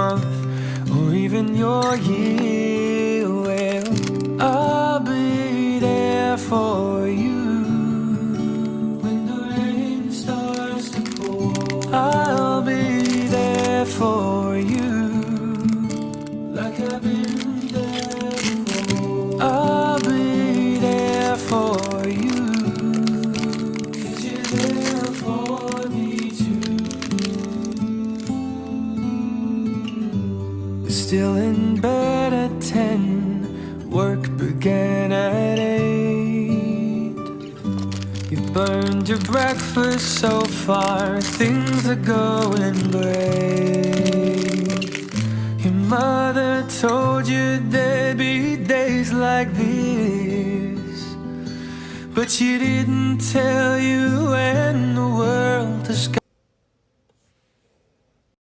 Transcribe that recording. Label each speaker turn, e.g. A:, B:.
A: month, or even your year. Well, I'll be there for you when the rain starts to pour. I'll be there for you like I've been there before. I'll be there for you 'cause you're there for me too. We're still in bed at 10, work began at 8. You burned your breakfast so far, things are going great. Your mother told you there'd be days like this, but she didn't tell you when the world has